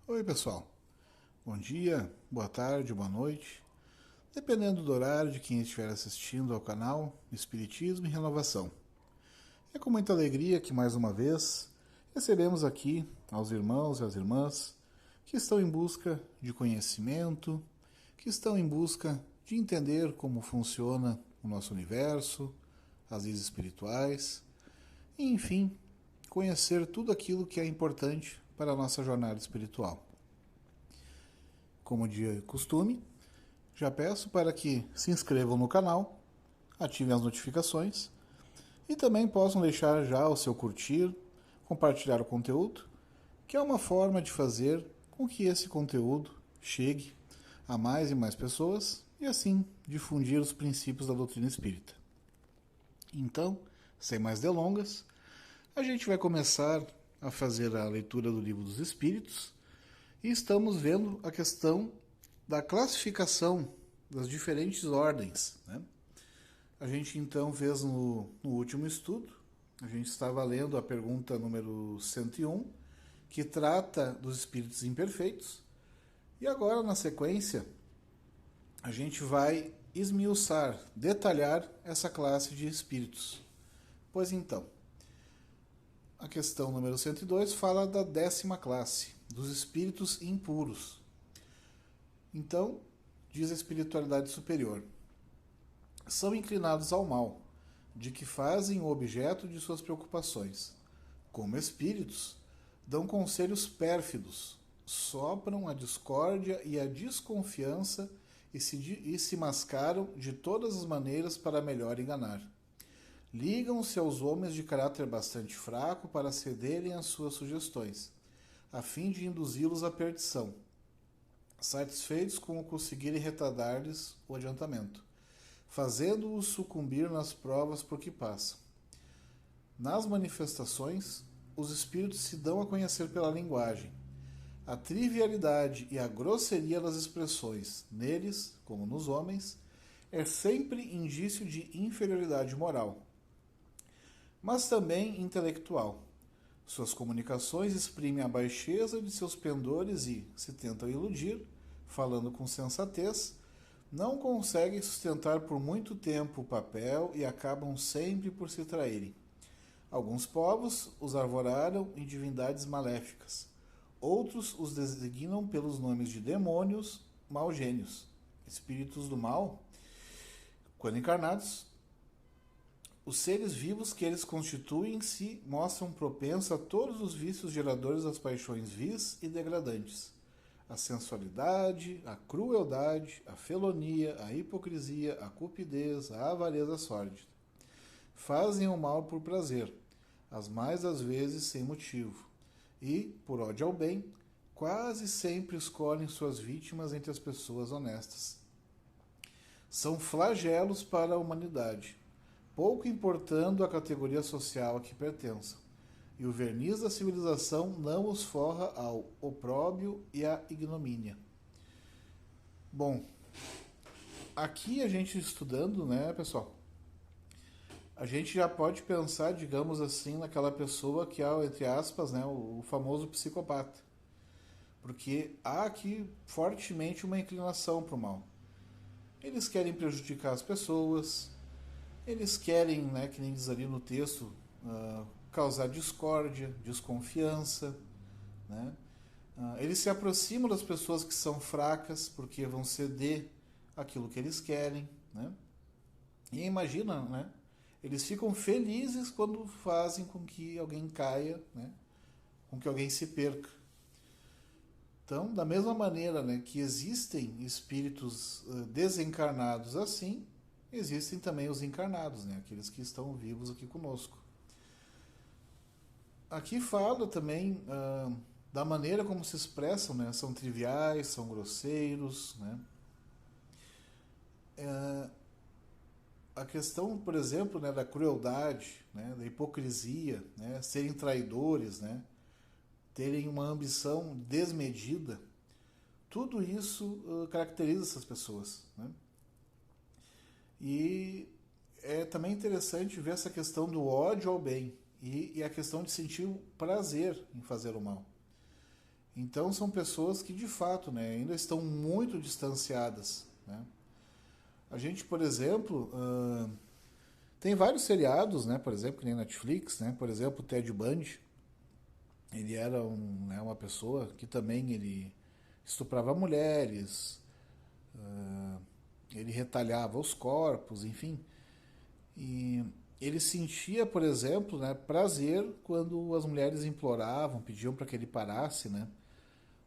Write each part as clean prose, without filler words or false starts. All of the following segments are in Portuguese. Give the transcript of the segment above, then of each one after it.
Oi, pessoal. Bom dia, boa tarde, boa noite. Dependendo do horário de quem estiver assistindo ao canal Espiritismo e Renovação. É com muita alegria que mais uma vez recebemos aqui aos irmãos e às irmãs que estão em busca de conhecimento, que estão em busca de entender como funciona o nosso universo, as leis espirituais, e, enfim, conhecer tudo aquilo que é importante para a nossa jornada espiritual. Como de costume, já peço para que se inscrevam no canal, ativem as notificações e também possam deixar já o seu curtir, compartilhar o conteúdo, que é uma forma de fazer com que esse conteúdo chegue a mais e mais pessoas e assim difundir os princípios da doutrina espírita. Então, sem mais delongas, a gente vai começar a fazer a leitura do Livro dos Espíritos e estamos vendo a questão da classificação das diferentes ordens. Né? A gente então fez no último estudo, a gente estava lendo a pergunta número 101, que trata dos espíritos imperfeitos, e agora na sequência a gente vai esmiuçar, detalhar essa classe de espíritos. Pois então, a questão número 102 fala da 10ª classe, dos espíritos impuros. Então, diz a espiritualidade superior, são inclinados ao mal, de que fazem o objeto de suas preocupações. Como espíritos, dão conselhos pérfidos, sopram a discórdia e a desconfiança e se mascaram de todas as maneiras para melhor enganar. Ligam-se aos homens de caráter bastante fraco para cederem às suas sugestões, a fim de induzi-los à perdição, satisfeitos com o conseguirem retardar-lhes o adiantamento, fazendo-os sucumbir nas provas por que passam. Nas manifestações, os espíritos se dão a conhecer pela linguagem. A trivialidade e a grosseria das expressões, neles, como nos homens, é sempre indício de inferioridade moral, mas também intelectual. Suas comunicações exprimem a baixeza de seus pendores e, se tentam iludir, falando com sensatez, não conseguem sustentar por muito tempo o papel e acabam sempre por se traírem. Alguns povos os arvoraram em divindades maléficas. Outros os designam pelos nomes de demônios, mau gênios, espíritos do mal. Quando encarnados, os seres vivos que eles constituem se mostram propensos a todos os vícios geradores das paixões vis e degradantes. A sensualidade, a crueldade, a felonia, a hipocrisia, a cupidez, a avareza sórdida. Fazem o mal por prazer, as mais das vezes sem motivo, e, por ódio ao bem, quase sempre escolhem suas vítimas entre as pessoas honestas. São flagelos para a humanidade, pouco importando a categoria social a que pertençam, e o verniz da civilização não os forra ao opróbrio e à ignomínia. Bom, aqui a gente estudando, né, pessoal, a gente já pode pensar, digamos assim, naquela pessoa que é, entre aspas, né, o famoso psicopata. Porque há aqui fortemente uma inclinação para o mal. Eles querem prejudicar as pessoas, eles querem, né, que nem diz ali no texto, causar discórdia, desconfiança, né? Eles se aproximam das pessoas que são fracas porque vão ceder aquilo que eles querem, né? E imagina, né? Eles ficam felizes quando fazem com que alguém caia, né? Com que alguém se perca. Então, da mesma maneira, né, que existem espíritos desencarnados assim, existem também os encarnados, né, aqueles que estão vivos aqui conosco. Aqui fala também da maneira como se expressam, né, são triviais, são grosseiros, né. A questão, por exemplo, né, da crueldade, né, da hipocrisia, né, serem traidores, né, terem uma ambição desmedida, tudo isso caracteriza essas pessoas. Né? E é também interessante ver essa questão do ódio ao bem e a questão de sentir o prazer em fazer o mal. Então são pessoas que de fato, né, ainda estão muito distanciadas, né? A gente, por exemplo, tem vários seriados, né, por exemplo, que nem Netflix, né, por exemplo, o Ted Bundy, ele era né, uma pessoa que também ele estuprava mulheres, ele retalhava os corpos, enfim. E ele sentia, por exemplo, né, prazer quando as mulheres imploravam, pediam para que ele parasse, né?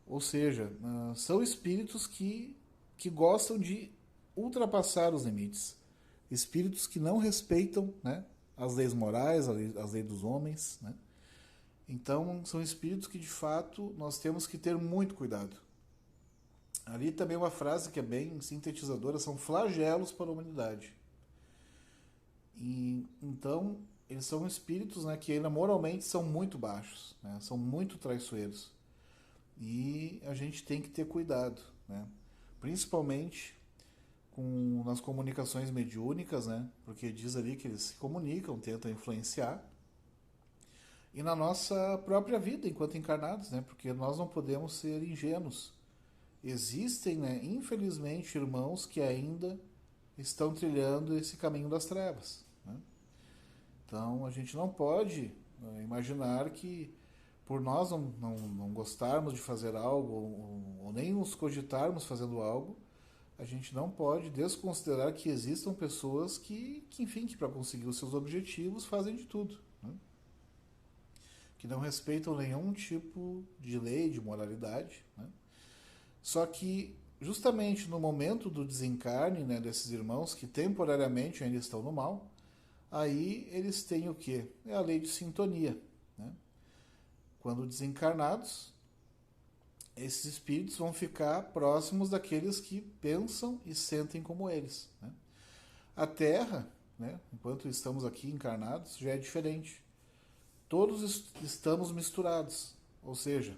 Ou seja, são espíritos que gostam de ultrapassar os limites. Espíritos que não respeitam, né, as leis morais, as leis dos homens, né? Então, são espíritos que, de fato, nós temos que ter muito cuidado. Ali também uma frase que é bem sintetizadora, são flagelos para a humanidade. E, então, eles são espíritos, né, que ainda moralmente são muito baixos, né, são muito traiçoeiros. E a gente tem que ter cuidado, né? Principalmente nas comunicações mediúnicas, né? Porque diz ali que eles se comunicam, tentam influenciar. E na nossa própria vida, enquanto encarnados, né? Porque nós não podemos ser ingênuos. Existem, né, infelizmente, irmãos que ainda estão trilhando esse caminho das trevas, né? Então a gente não pode imaginar que por nós não gostarmos de fazer algo ou nem nos cogitarmos fazendo algo, a gente não pode desconsiderar que existam pessoas enfim, que para conseguir os seus objetivos fazem de tudo, né? Que não respeitam nenhum tipo de lei, de moralidade, né? Só que justamente no momento do desencarne, né, desses irmãos que temporariamente ainda estão no mal, aí eles têm o quê? É a lei de sintonia, né? Quando desencarnados, esses espíritos vão ficar próximos daqueles que pensam e sentem como eles, né? A Terra, né, enquanto estamos aqui encarnados, já é diferente. Todos estamos misturados, ou seja,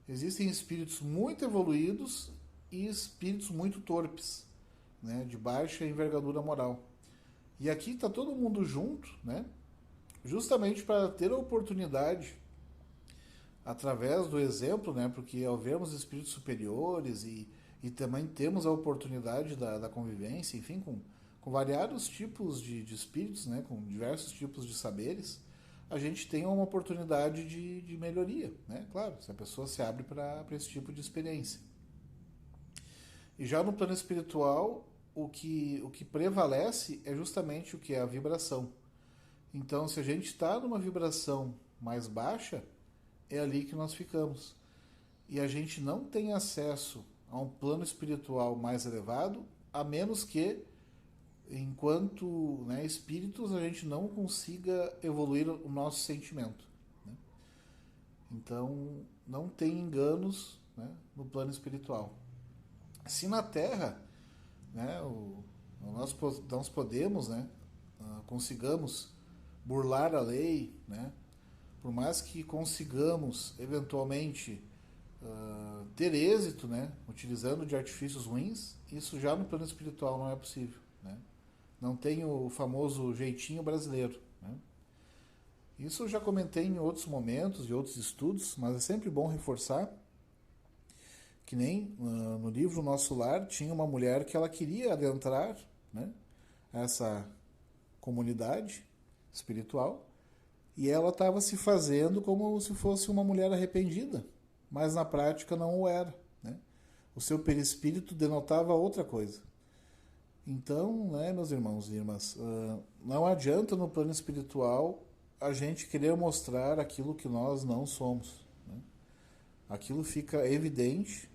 existem espíritos muito evoluídos e espíritos muito torpes, né, de baixa envergadura moral. E aqui está todo mundo junto, né, justamente para ter a oportunidade, através do exemplo, né, porque ao vermos espíritos superiores e também temos a oportunidade da convivência, enfim, com variados tipos de espíritos, né, com diversos tipos de saberes, a gente tem uma oportunidade de melhoria, né? Claro, se a pessoa se abre para esse tipo de experiência. E já no plano espiritual, o que prevalece é justamente o que é a vibração. Então, se a gente está numa vibração mais baixa, é ali que nós ficamos. E a gente não tem acesso a um plano espiritual mais elevado, a menos que, enquanto, né, espíritos, a gente não consiga evoluir o nosso sentimento, né? Então, não tem enganos, né, no plano espiritual. Se na Terra, né, nós podemos, né, consigamos burlar a lei, né, por mais que consigamos eventualmente ter êxito, né, utilizando de artifícios ruins, isso já no plano espiritual não é possível, né? Não tem o famoso jeitinho brasileiro, né? Isso eu já comentei em outros momentos e outros estudos, mas é sempre bom reforçar que nem no livro Nosso Lar tinha uma mulher que ela queria adentrar, né, essa comunidade espiritual e ela estava se fazendo como se fosse uma mulher arrependida, mas na prática não o era, né? O seu perispírito denotava outra coisa. Então, né, meus irmãos e irmãs, não adianta no plano espiritual a gente querer mostrar aquilo que nós não somos, né? Aquilo fica evidente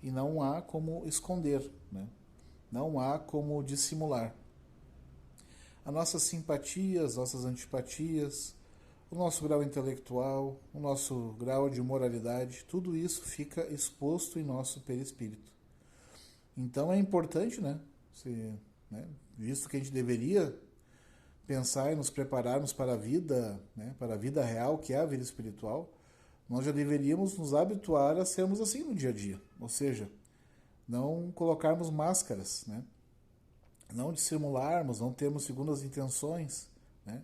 e não há como esconder, né? Não há como dissimular. As nossas simpatias, nossas antipatias, o nosso grau intelectual, o nosso grau de moralidade, tudo isso fica exposto em nosso perispírito. Então é importante, né, visto que a gente deveria pensar e nos prepararmos para a vida, né, para a vida real, que é a vida espiritual, nós já deveríamos nos habituar a sermos assim no dia a dia. Ou seja, não colocarmos máscaras, né? Não dissimularmos, não termos segundas intenções, né?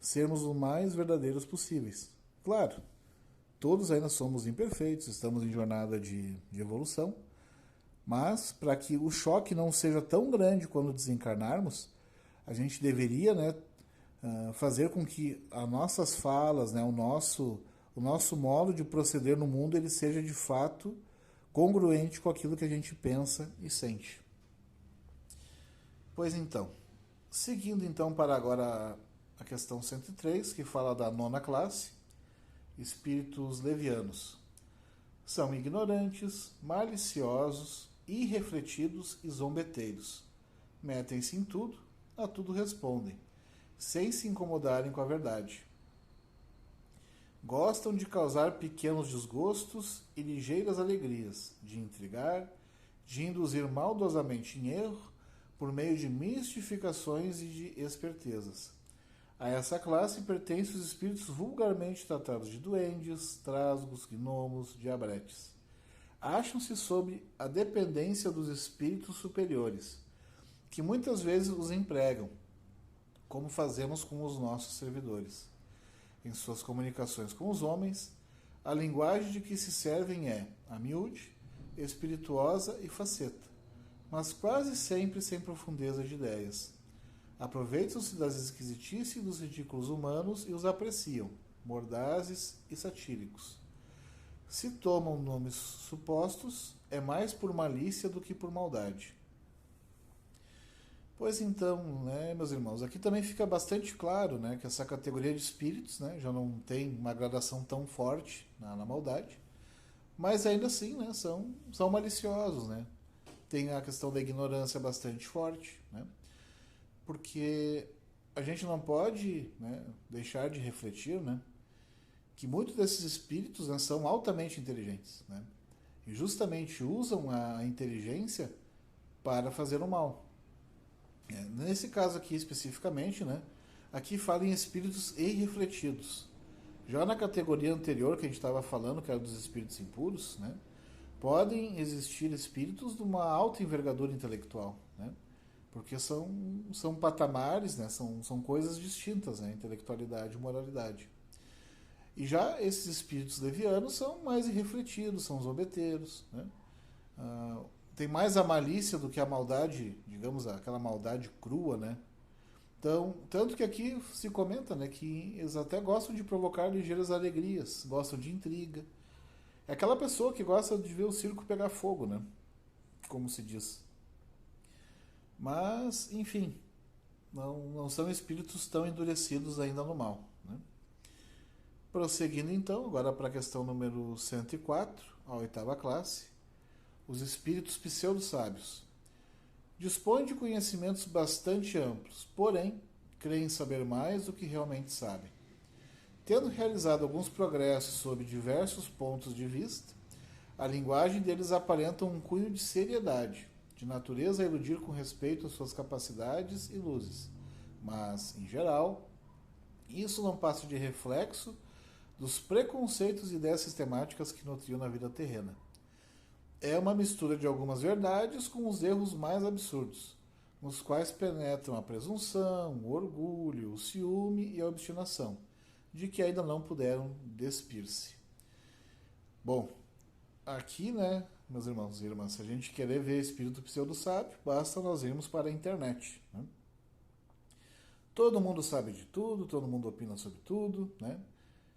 Sermos o mais verdadeiros possíveis. Claro, todos ainda somos imperfeitos, estamos em jornada de evolução, mas para que o choque não seja tão grande quando desencarnarmos, a gente deveria, né, fazer com que as nossas falas, né, o nosso modo de proceder no mundo, ele seja de fato congruente com aquilo que a gente pensa e sente. Pois então, seguindo então para agora a questão 103, que fala da nona classe, espíritos levianos. São ignorantes, maliciosos, irrefletidos e zombeteiros. Metem-se em tudo, a tudo respondem, sem se incomodarem com a verdade. Gostam de causar pequenos desgostos e ligeiras alegrias, de intrigar, de induzir maldosamente em erro, por meio de mistificações e de espertezas. A essa classe pertencem os espíritos vulgarmente tratados de duendes, trasgos, gnomos, diabretes. Acham-se sob a dependência dos espíritos superiores, que muitas vezes os empregam, como fazemos com os nossos servidores. Em suas comunicações com os homens, a linguagem de que se servem é, a miúde, espirituosa e faceta, mas quase sempre sem profundeza de ideias. Aproveitam-se das esquisitices e dos ridículos humanos e os apreciam, mordazes e satíricos. Se tomam nomes supostos, é mais por malícia do que por maldade. Pois então, né, meus irmãos, aqui também fica bastante claro, né, que essa categoria de espíritos, né, já não tem uma gradação tão forte na maldade, mas ainda assim, né, são maliciosos, né. Tem a questão da ignorância bastante forte, né, porque a gente não pode, né, deixar de refletir, né, que muitos desses espíritos, né, são altamente inteligentes, né, e justamente usam a inteligência para fazer o mal. Nesse caso aqui especificamente, né, aqui fala em espíritos irrefletidos. Já na categoria anterior que a gente estava falando, que era dos espíritos impuros, né, podem existir espíritos de uma alta envergadura intelectual, né, porque são patamares, né, são coisas distintas, né, intelectualidade e moralidade. E já esses espíritos levianos são mais irrefletidos, são zombeteiros, né, tem mais a malícia do que a maldade, digamos, aquela maldade crua, né? Então, tanto que aqui se comenta, né, que eles até gostam de provocar ligeiras alegrias, gostam de intriga. É aquela pessoa que gosta de ver o circo pegar fogo, né? Como se diz. Mas, enfim, não são espíritos tão endurecidos ainda no mal, né? Prosseguindo então, agora para a questão número 104, a oitava classe. Os espíritos pseudo-sábios. Dispõem de conhecimentos bastante amplos, porém, creem saber mais do que realmente sabem. Tendo realizado alguns progressos sob diversos pontos de vista, a linguagem deles aparenta um cunho de seriedade, de natureza a iludir com respeito às suas capacidades e luzes, mas, em geral, isso não passa de reflexo dos preconceitos e ideias sistemáticas que nutriam na vida terrena. É uma mistura de algumas verdades com os erros mais absurdos, nos quais penetram a presunção, o orgulho, o ciúme e a obstinação, de que ainda não puderam despir-se. Bom, aqui, né, meus irmãos e irmãs, se a gente querer ver espírito pseudo-sábio, basta nós irmos para a internet, né? Todo mundo sabe de tudo, todo mundo opina sobre tudo, né?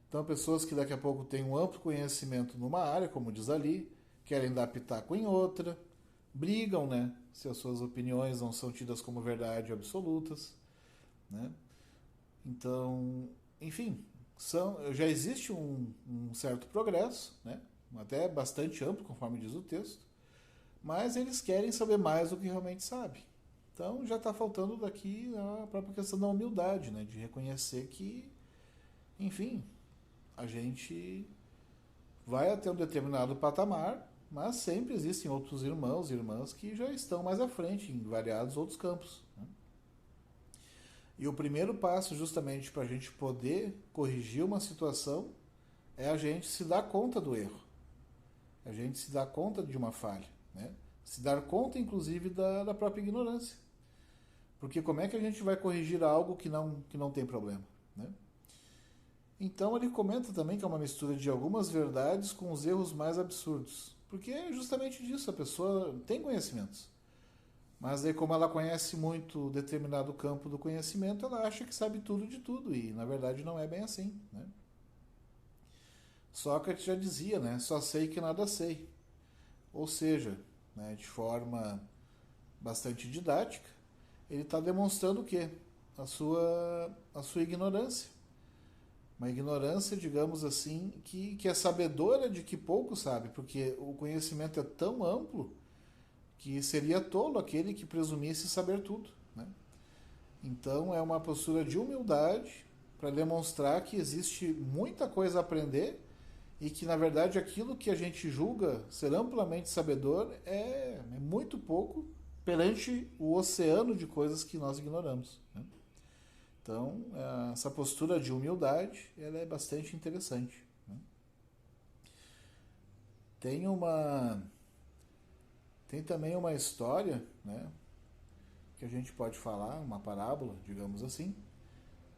Então, pessoas que daqui a pouco têm um amplo conhecimento numa área, como diz ali, querem dar pitaco em outra, brigam, né, se as suas opiniões não são tidas como verdade absolutas, né? Então, enfim, já existe um certo progresso, né, até bastante amplo, conforme diz o texto, mas eles querem saber mais do que realmente sabem. Então já está faltando daqui a própria questão da humildade, né, de reconhecer que, enfim, a gente vai até um determinado patamar, mas sempre existem outros irmãos e irmãs que já estão mais à frente em variados outros campos, né? E o primeiro passo justamente para a gente poder corrigir uma situação é a gente se dar conta do erro, a gente se dar conta de uma falha, né? Se dar conta inclusive da própria ignorância, porque como é que a gente vai corrigir algo que não tem problema, né? Então ele comenta também que é uma mistura de algumas verdades com os erros mais absurdos. Porque é justamente disso, a pessoa tem conhecimentos. Mas aí como ela conhece muito determinado campo do conhecimento, ela acha que sabe tudo de tudo. E na verdade não é bem assim. Né? Sócrates já dizia, né? Só sei que nada sei. Ou seja, né, de forma bastante didática, ele está demonstrando o quê? A sua ignorância. Uma ignorância, digamos assim, que é sabedora de que pouco sabe, porque o conhecimento é tão amplo que seria tolo aquele que presumisse saber tudo. Né? Então é uma postura de humildade para demonstrar que existe muita coisa a aprender e que, na verdade, aquilo que a gente julga ser amplamente sabedor é muito pouco perante o oceano de coisas que nós ignoramos. Né? Então, essa postura de humildade ela é bastante interessante. Né? Tem uma, tem também uma história, né, que a gente pode falar, uma parábola, digamos assim,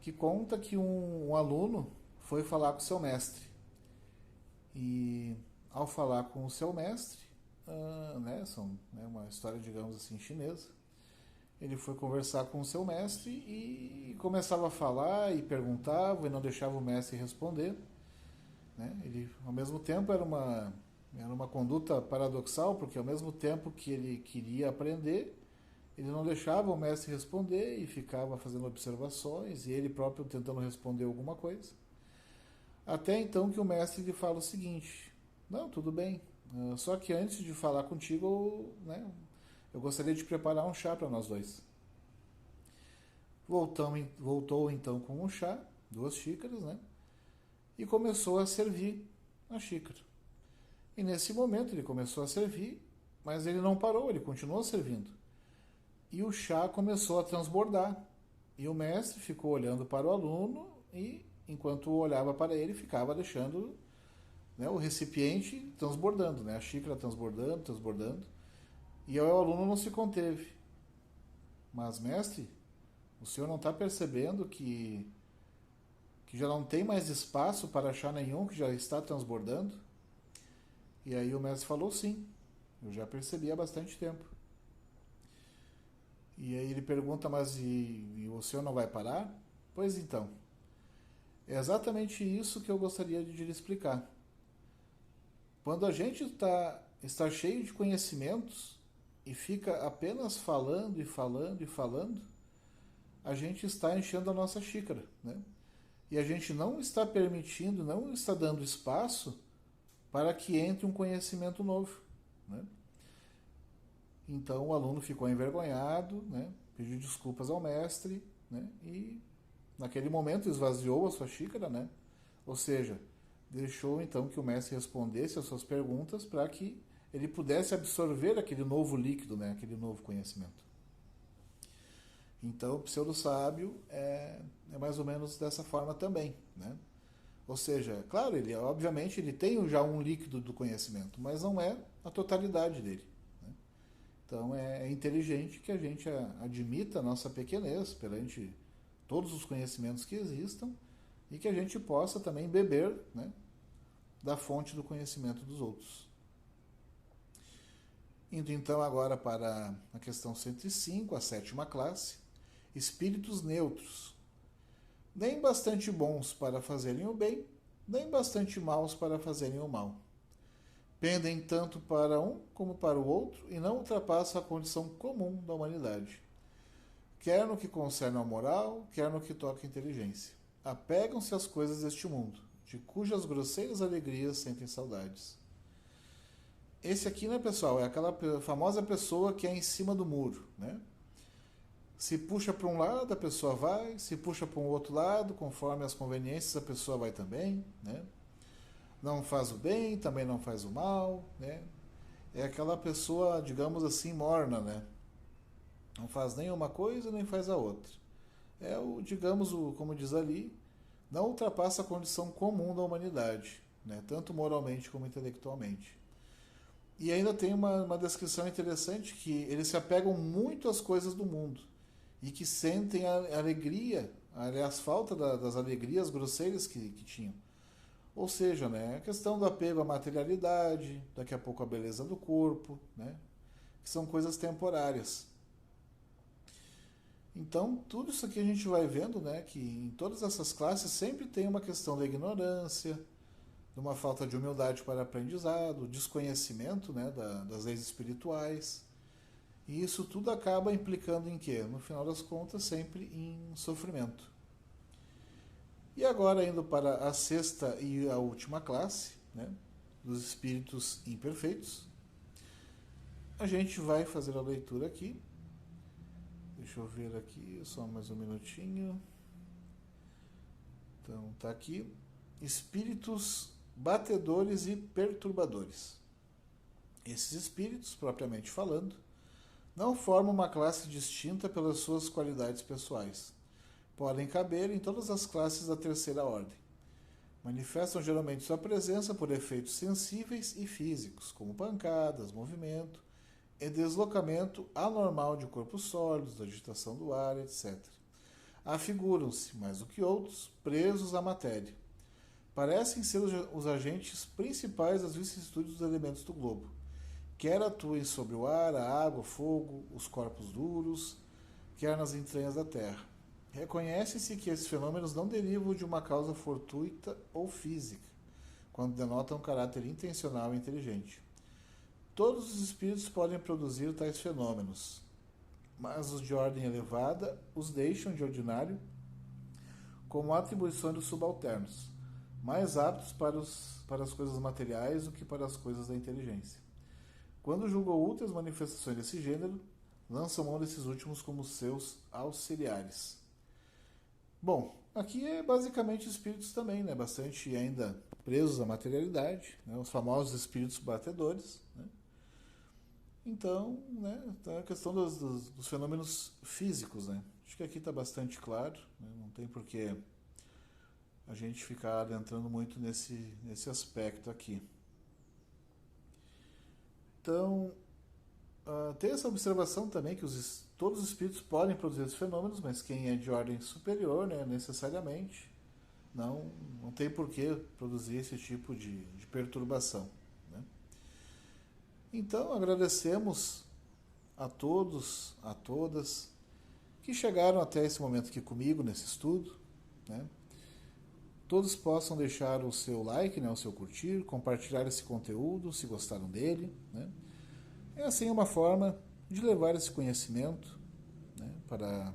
que conta que um aluno foi falar com o seu mestre. E ao falar com o seu mestre, uma história, digamos assim, chinesa, ele foi conversar com o seu mestre e começava a falar e perguntava e não deixava o mestre responder. Né? Ele, ao mesmo tempo, era uma conduta paradoxal, porque ao mesmo tempo que ele queria aprender, ele não deixava o mestre responder e ficava fazendo observações e ele próprio tentando responder alguma coisa. Até então que o mestre lhe fala o seguinte: não, tudo bem, só que antes de falar contigo, né, eu gostaria de preparar um chá para nós dois. Voltou então com um chá, 2 xícaras, né, e começou a servir a xícara. E nesse momento ele começou a servir, mas ele não parou, ele continuou servindo. E o chá começou a transbordar. E o mestre ficou olhando para o aluno e, enquanto olhava para ele, ficava deixando, né, o recipiente transbordando, né, a xícara transbordando, transbordando. E o aluno não se conteve. Mas, mestre, o senhor não está percebendo que já não tem mais espaço para chá nenhum, que já está transbordando? E aí o mestre falou: sim, eu já percebi há bastante tempo. E aí ele pergunta: mas e o senhor não vai parar? Pois então, é exatamente isso que eu gostaria de lhe explicar. Quando a gente está cheio de conhecimentos e fica apenas falando e falando e falando, a gente está enchendo a nossa xícara, né? E a gente não está permitindo, não está dando espaço para que entre um conhecimento novo, né? Então o aluno ficou envergonhado, né? Pediu desculpas ao mestre, né? E naquele momento esvaziou a sua xícara, né? Ou seja, deixou então que o mestre respondesse às suas perguntas para que ele pudesse absorver aquele novo líquido, né? Aquele novo conhecimento. Então o pseudo-sábio é mais ou menos dessa forma também, né? Ou seja, claro, ele obviamente ele tem já um líquido do conhecimento, mas não é a totalidade dele. Né? Então é inteligente que a gente admita a nossa pequenez perante todos os conhecimentos que existam e que a gente possa também beber, né, da fonte do conhecimento dos outros. Indo então agora para a questão 105, a 7ª classe, espíritos neutros. Nem bastante bons para fazerem o bem, nem bastante maus para fazerem o mal. Pendem tanto para um como para o outro e não ultrapassam a condição comum da humanidade. Quer no que concerne ao moral, quer no que toca à inteligência. Apegam-se às coisas deste mundo, de cujas grosseiras alegrias sentem saudades. Esse aqui, né, pessoal, é aquela famosa pessoa que é em cima do muro, né? Se puxa para um lado, a pessoa vai, se puxa para um outro lado, conforme as conveniências, a pessoa vai também, né? Não faz o bem, também não faz o mal, né? É aquela pessoa, digamos assim, morna, né? Não faz nem uma coisa, nem faz a outra. Como diz ali, não ultrapassa a condição comum da humanidade, né? Tanto moralmente como intelectualmente. E ainda tem uma descrição interessante que eles se apegam muito às coisas do mundo e que sentem a alegria, aliás, falta das alegrias grosseiras que tinham. Ou seja, né, a questão do apego à materialidade, daqui a pouco a beleza do corpo, né, que são coisas temporárias. Então, tudo isso aqui a gente vai vendo, né, que em todas essas classes sempre tem uma questão da ignorância, de uma falta de humildade para aprendizado, desconhecimento, né, das leis espirituais. E isso tudo acaba implicando em quê? No final das contas, sempre em sofrimento. E agora, indo para a sexta e a última classe, né, dos espíritos imperfeitos, a gente vai fazer a leitura aqui. Deixa eu ver aqui, só mais um minutinho. Então, tá aqui. Espíritos batedores e perturbadores. Esses espíritos, propriamente falando, não formam uma classe distinta pelas suas qualidades pessoais. Podem caber em todas as classes da terceira ordem. Manifestam geralmente sua presença por efeitos sensíveis e físicos, como pancadas, movimento e deslocamento anormal de corpos sólidos, agitação do ar, etc. Afiguram-se, mais do que outros, presos à matéria. Parecem ser os agentes principais das vicissitudes dos elementos do globo, quer atuem sobre o ar, a água, o fogo, os corpos duros, quer nas entranhas da terra. Reconhece-se que esses fenômenos não derivam de uma causa fortuita ou física, quando denotam um caráter intencional e inteligente. Todos os espíritos podem produzir tais fenômenos, mas os de ordem elevada os deixam, de ordinário, como atribuições dos subalternos, mais aptos para as coisas materiais do que para as coisas da inteligência. Quando julgam úteis manifestações desse gênero, lançam mão desses últimos como seus auxiliares. Bom, aqui é basicamente espíritos também, né? Bastante ainda presos à materialidade, né? Os famosos espíritos batedores, né? Então, né, tá a questão dos fenômenos físicos, né? Acho que aqui está bastante claro, né? Não tem por que a gente ficar adentrando muito nesse aspecto aqui. Então, tem essa observação também que todos os espíritos podem produzir esses fenômenos, mas quem é de ordem superior, né, necessariamente, não tem por que produzir esse tipo de perturbação. Né? Então, agradecemos a todos, a todas, que chegaram até esse momento aqui comigo, nesse estudo. Né? Todos possam deixar o seu like, né, o seu curtir, compartilhar esse conteúdo, se gostaram dele. Né? É assim uma forma de levar esse conhecimento, né, para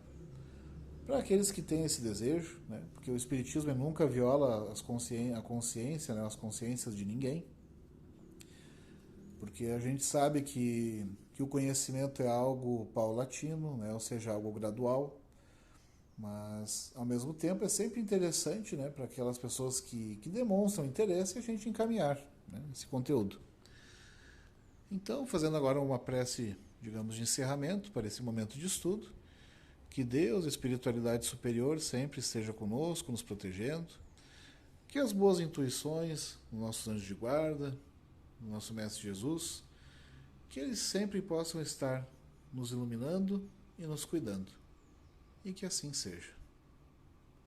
aqueles que têm esse desejo, né, porque o Espiritismo nunca viola a consciência, né, as consciências de ninguém, porque a gente sabe que o conhecimento é algo paulatino, né, ou seja, algo gradual, mas ao mesmo tempo é sempre interessante, né, para aquelas pessoas que demonstram interesse a gente encaminhar, né, esse conteúdo. Então, fazendo agora uma prece, digamos, de encerramento para esse momento de estudo, que Deus, a espiritualidade superior, sempre esteja conosco, nos protegendo, que as boas intuições, os nossos anjos de guarda, o nosso Mestre Jesus, que eles sempre possam estar nos iluminando e nos cuidando. E que assim seja.